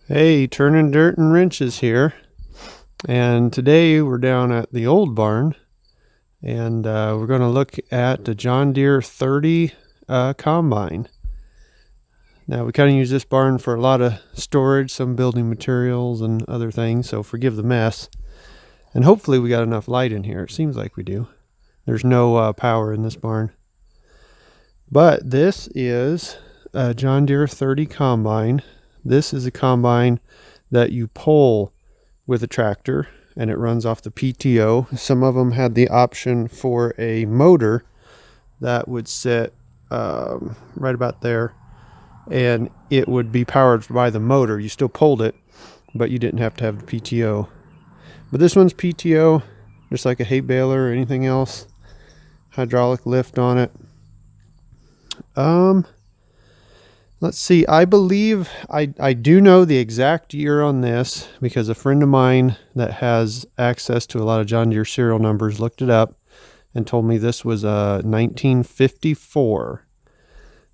Hey, turning dirt and wrenches here. And today we're down at the old barn and we're going to look at the John Deere 30 combine. Now we kind of use this barn for a lot of storage, some building materials and other things, so forgive the mess. And hopefully we got enough light in here. It seems like we do. There's no power in this barn. But this is a John Deere 30 combine. This is a combine that you pull with a tractor and it runs off the PTO. Some of them had the option for a motor that would sit right about there, and it would be powered by the motor. You still pulled it, but you didn't have to have the PTO. But this one's PTO, just like a hay baler or anything else. Hydraulic lift on it. Let's see, I believe I do know the exact year on this because a friend of mine that has access to a lot of John Deere serial numbers looked it up and told me this was 1954.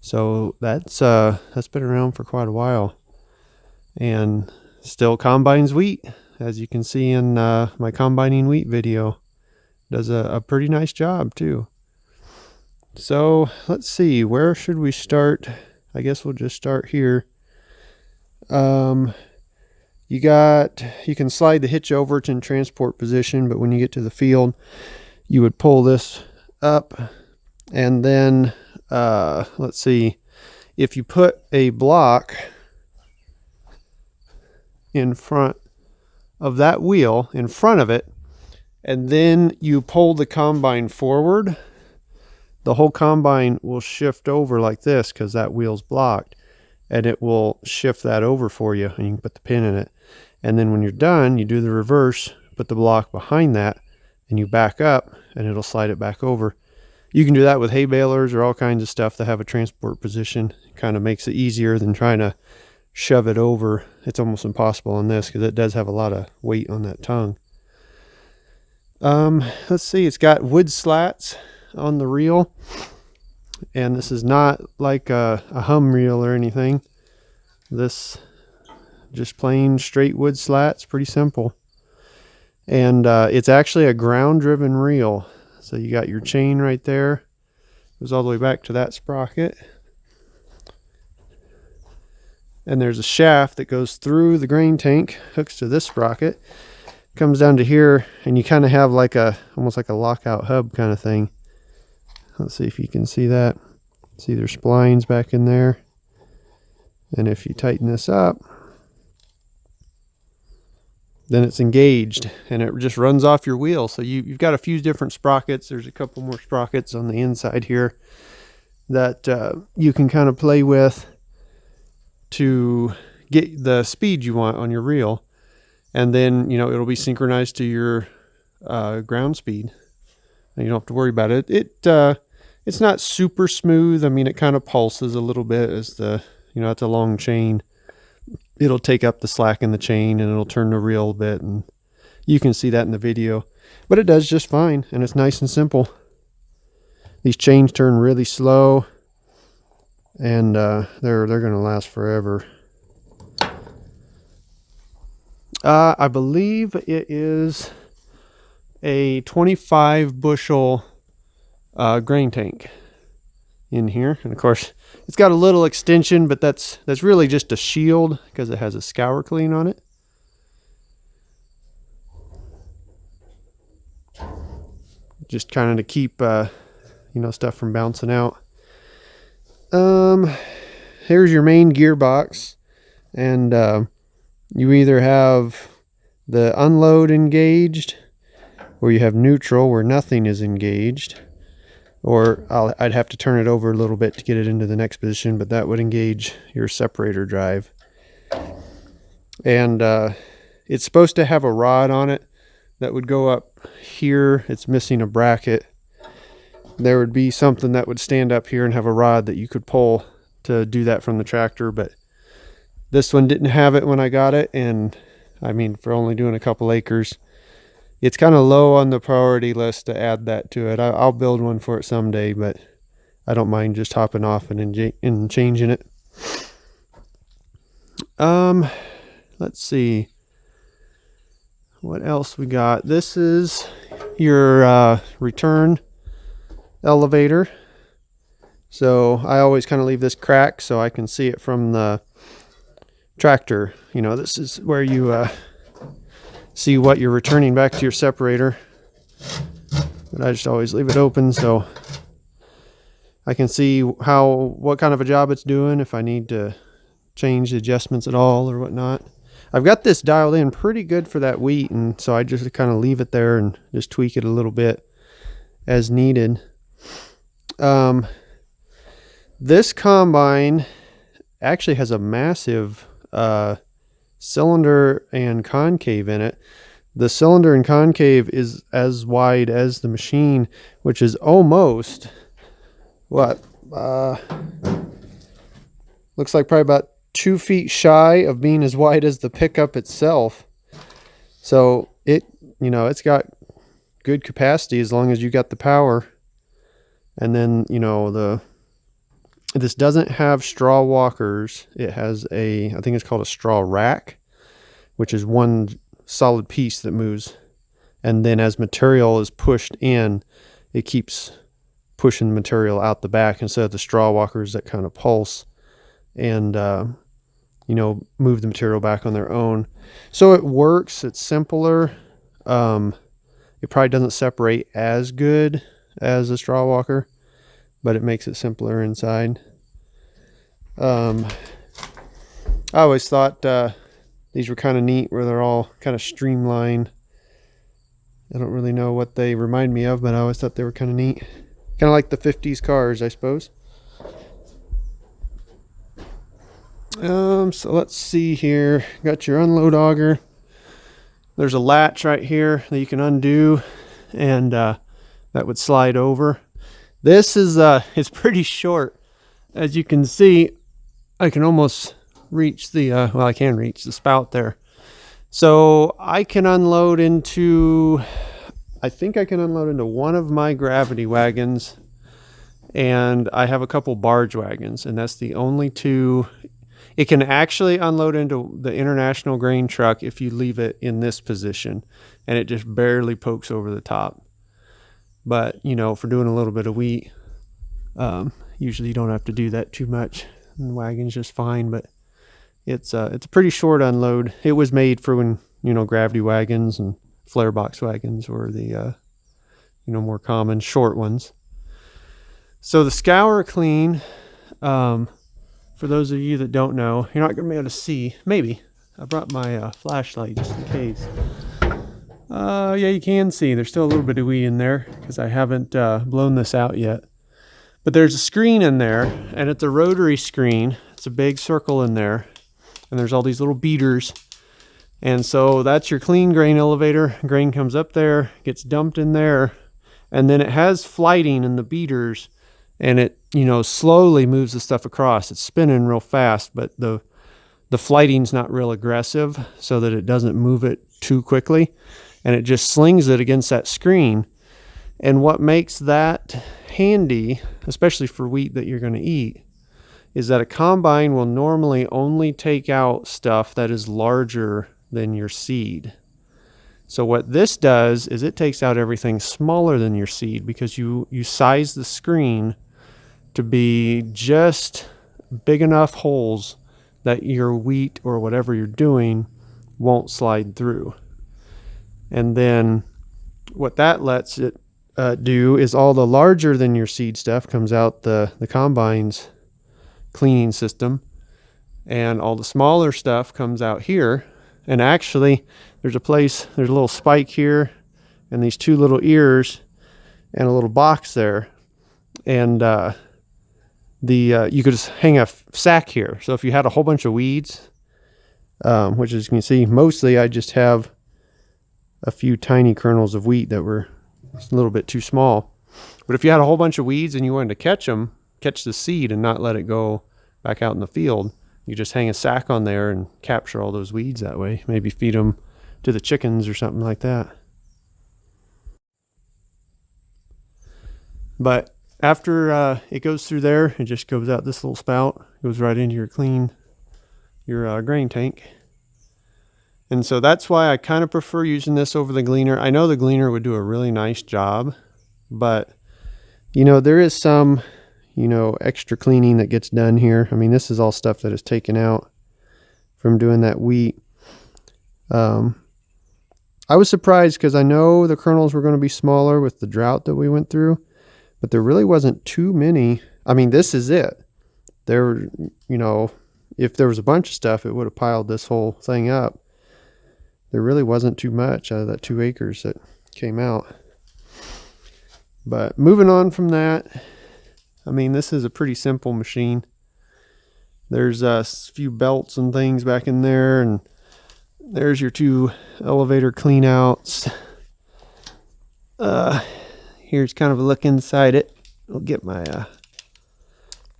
So that's been around for quite a while and still combines wheat, as you can see in my combining wheat video. Does a pretty nice job too. So let's see, where should we start? I guess we'll just start here. You can slide the hitch over. It's in transport position, but when you get to the field, you would pull this up, and then let's see, if you put a block in front of that wheel, in front of it, and then you pull the combine forward, the whole combine will shift over like this because that wheel's blocked, and it will shift that over for you, and you can put the pin in it. And then when you're done, you do the reverse, put the block behind that, and you back up, and it'll slide it back over. You can do that with hay balers or all kinds of stuff that have a transport position. It kind of makes it easier than trying to shove it over. It's almost impossible on this because it does have a lot of weight on that tongue. Let's see, it's got wood slats on the reel, and this is not like a hum reel or anything. This just plain straight wood slats, pretty simple. And it's actually a ground driven reel, so you got your chain right there, goes all the way back to that sprocket, and there's a shaft that goes through the grain tank, hooks to this sprocket, comes down to here, and you kind of have like almost like a lockout hub kind of thing. Let's see if you can see that. See, there's splines back in there. And if you tighten this up, then it's engaged and it just runs off your wheel. So you've got a few different sprockets. There's a couple more sprockets on the inside here that you can kind of play with to get the speed you want on your reel. And then, it'll be synchronized to your ground speed. And you don't have to worry about it. It's not super smooth. I mean, it kind of pulses a little bit as it's a long chain. It'll take up the slack in the chain and it'll turn the reel a bit, and you can see that in the video. But it does just fine, and it's nice and simple. These chains turn really slow, and they're going to last forever. I believe it is a 25 bushel grain tank in here, and of course it's got a little extension, but that's really just a shield because it has a Scour clean on it. Just kind of to keep stuff from bouncing out. Here's your main gearbox, and you either have the unload engaged, or you have neutral where nothing is engaged, or I'd have to turn it over a little bit to get it into the next position, but that would engage your separator drive. And it's supposed to have a rod on it that would go up here. It's missing a bracket. There would be something that would stand up here and have a rod that you could pull to do that from the tractor, but this one didn't have it when I got it, and I mean, for only doing a couple acres, it's kind of low on the priority list to add that to it. I'll build one for it someday, but I don't mind just hopping off and changing it. let's see what else we got. This is your return elevator. So I always kind of leave this cracked so I can see it from the tractor. You know, this is where you see what you're returning back to your separator. But I just always leave it open so I can see what kind of a job it's doing, if I need to change the adjustments at all or whatnot. I've got this dialed in pretty good for that wheat, and so I just kind of leave it there and just tweak it a little bit as needed. This combine actually has a massive cylinder and concave in it. The cylinder and concave is as wide as the machine, which is almost looks like probably about 2 feet shy of being as wide as the pickup itself. So it's got good capacity as long as you got the power. And then, this doesn't have straw walkers. It has I think it's called a straw rack, which is one solid piece that moves. And then as material is pushed in, it keeps pushing the material out the back instead of the straw walkers that kind of pulse and, move the material back on their own. So it works. It's simpler. It probably doesn't separate as good as a straw walker, but it makes it simpler inside. I always thought these were kind of neat, where they're all kind of streamlined. I don't really know what they remind me of, but I always thought they were kind of neat. Kind of like the 50s cars, I suppose. So let's see here. Got your unload auger. There's a latch right here that you can undo, and that would slide over. This is it's pretty short. As you can see, I can almost reach I can reach the spout there. So I can unload into, I think I can unload into one of my gravity wagons, and I have a couple barge wagons, and that's the only two. It can actually unload into the international grain truck if you leave it in this position, and it just barely pokes over the top. But, for doing a little bit of wheat, usually you don't have to do that too much. And the wagon's just fine, but it's a pretty short unload. It was made for when, gravity wagons and flare box wagons were the, more common short ones. So the Scour clean, for those of you that don't know, you're not going to be able to see. Maybe. I brought my flashlight just in case. Yeah, you can see. There's still a little bit of wheat in there because I haven't blown this out yet. But there's a screen in there, and it's a rotary screen. It's a big circle in there, and there's all these little beaters. And so that's your clean grain elevator. Grain comes up there, gets dumped in there, and then it has flighting in the beaters, and it, slowly moves the stuff across. It's spinning real fast, but the flighting's not real aggressive so that it doesn't move it too quickly, and it just slings it against that screen. And what makes that handy, especially for wheat that you're going to eat, is that a combine will normally only take out stuff that is larger than your seed. So what this does is it takes out everything smaller than your seed, because you size the screen to be just big enough holes that your wheat or whatever you're doing won't slide through. And then what that lets it do is all the larger than your seed stuff comes out the combine's cleaning system, and all the smaller stuff comes out here. And actually there's a little spike here and these two little ears and a little box there, and you could just hang a sack here. So if you had a whole bunch of weeds, which, as you can see, mostly I just have a few tiny kernels of wheat that were a little bit too small. But if you had a whole bunch of weeds and you wanted to catch the seed and not let it go back out in the field, you just hang a sack on there and capture all those weeds that way. Maybe feed them to the chickens or something like that. But after it goes through there, it just goes out this little spout, goes right into your grain tank. And so that's why I kind of prefer using this over the gleaner. I know the gleaner would do a really nice job, but you know, there is some, you know, extra cleaning that gets done here. I mean, this is all stuff that is taken out from doing that wheat. I was surprised because I know the kernels were going to be smaller with the drought that we went through, but there really wasn't too many. I mean, this is it. There, you know, if there was a bunch of stuff, it would have piled this whole thing up. There really wasn't too much out of that 2 acres that came out. But moving on from that, I mean, this is a pretty simple machine. There's a few belts and things back in there, and there's your 2 elevator cleanouts. Here's kind of a look inside it. I'll get my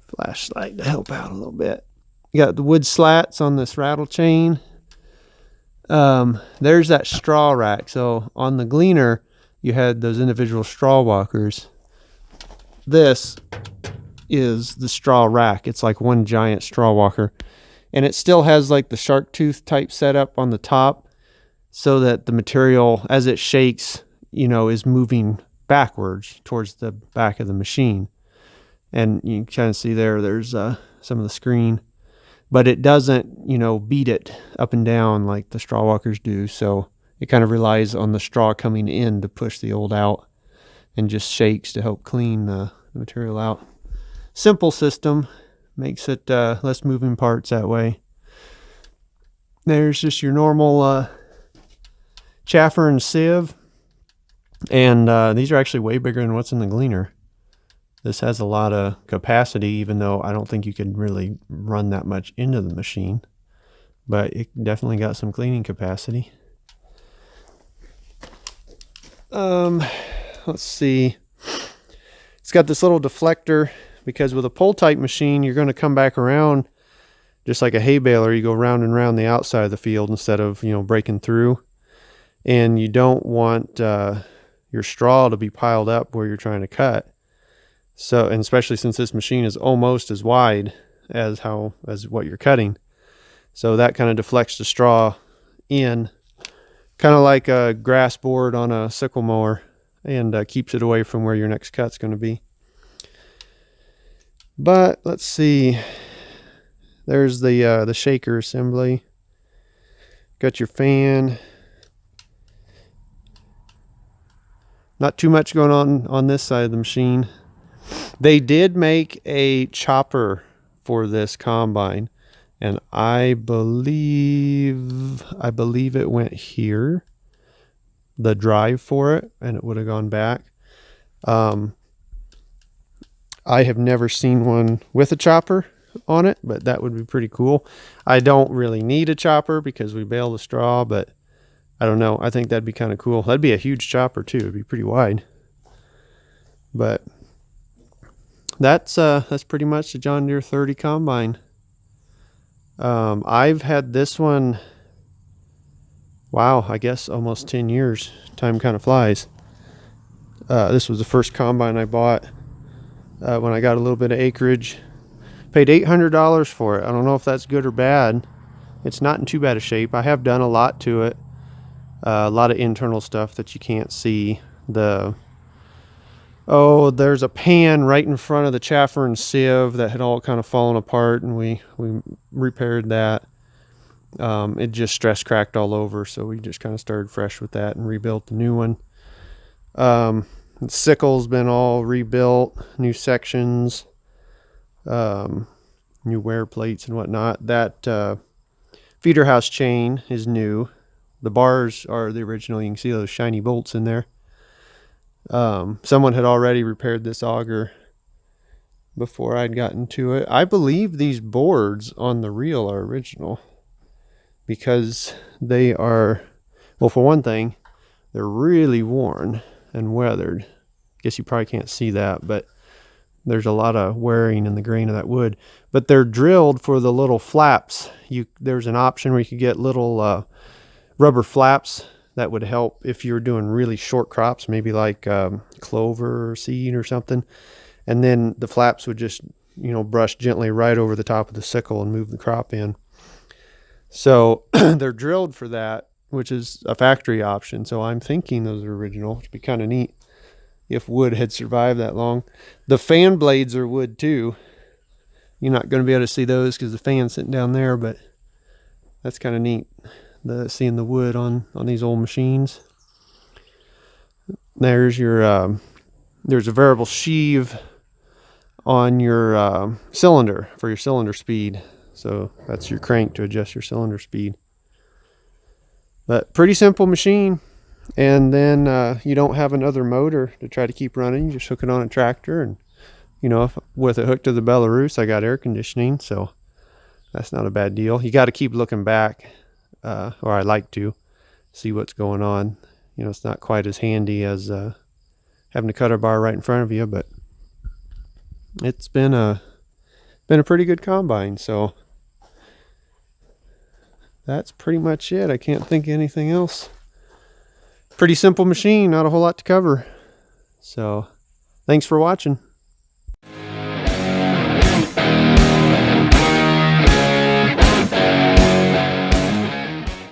flashlight to help out a little bit. You got the wood slats on this rattle chain. There's that straw rack. So on the gleaner, you had those individual straw walkers. This is the straw rack. It's like one giant straw walker. And it still has like the shark tooth type setup on the top so that the material, as it shakes, you know, is moving backwards towards the back of the machine. And you can kind of see there's some of the screen. But it doesn't, you know, beat it up and down like the straw walkers do. So it kind of relies on the straw coming in to push the old out and just shakes to help clean the material out. Simple system. Makes it less moving parts that way. There's just your normal chaffer and sieve. And these are actually way bigger than what's in the gleaner. This has a lot of capacity, even though I don't think you could really run that much into the machine. But it definitely got some cleaning capacity. Let's see. It's got this little deflector, because with a pull type machine, you're going to come back around just like a hay baler. You go round and round the outside of the field instead of, you know, breaking through. And you don't want your straw to be piled up where you're trying to cut. So, and especially since this machine is almost as wide as what you're cutting. So that kind of deflects the straw in, kind of like a grass board on a sickle mower, and keeps it away from where your next cut's going to be. But let's see. There's the shaker assembly. Got your fan. Not too much going on this side of the machine. They did make a chopper for this combine, and I believe it went here, the drive for it, and it would have gone back. I have never seen one with a chopper on it, but that would be pretty cool. I don't really need a chopper because we bale the straw, but I don't know. I think that'd be kind of cool. That'd be a huge chopper too. It'd be pretty wide. But that's pretty much the John Deere 30 combine. I've had this one, wow, I guess almost 10 years. Time kind of flies. This was the first combine I bought when I got a little bit of acreage. Paid $800 for it. I don't know if that's good or bad. It's not in too bad a shape. I have done a lot to it. A lot of internal stuff that you can't see. There's a pan right in front of the chaffer and sieve that had all kind of fallen apart, and we repaired that. It just stress cracked all over, so we just kind of started fresh with that and rebuilt the new one. The sickle's been all rebuilt, new sections, new wear plates and whatnot. That feeder house chain is new. The bars are the original. You can see those shiny bolts in there. Someone had already repaired this auger before I'd gotten to it. I believe these boards on the reel are original because they are, well, for one thing, they're really worn and weathered. I guess you probably can't see that, but there's a lot of wearing in the grain of that wood. But they're drilled for the little flaps. There's an option where you could get little rubber flaps that would help if you're doing really short crops, maybe like clover or seed or something. And then the flaps would just, brush gently right over the top of the sickle and move the crop in. So they're drilled for that, which is a factory option. So I'm thinking those are original, which would be kind of neat if wood had survived that long. The fan blades are wood too. You're not going to be able to see those because the fan's sitting down there, but that's kind of neat, seeing the wood on these old machines. There's your there's a variable sheave on your cylinder for your cylinder speed. So that's your crank to adjust your cylinder speed. But pretty simple machine. And then you don't have another motor to try to keep running. You just hook it on a tractor, and with it hooked to the Belarus, I got air conditioning, so that's not a bad deal. You got to keep looking back, or I like to see what's going on. It's not quite as handy as having a cutter bar right in front of you, but it's been a pretty good combine. So that's pretty much it. I can't think of anything else. Pretty simple machine, not a whole lot to cover. So thanks for watching.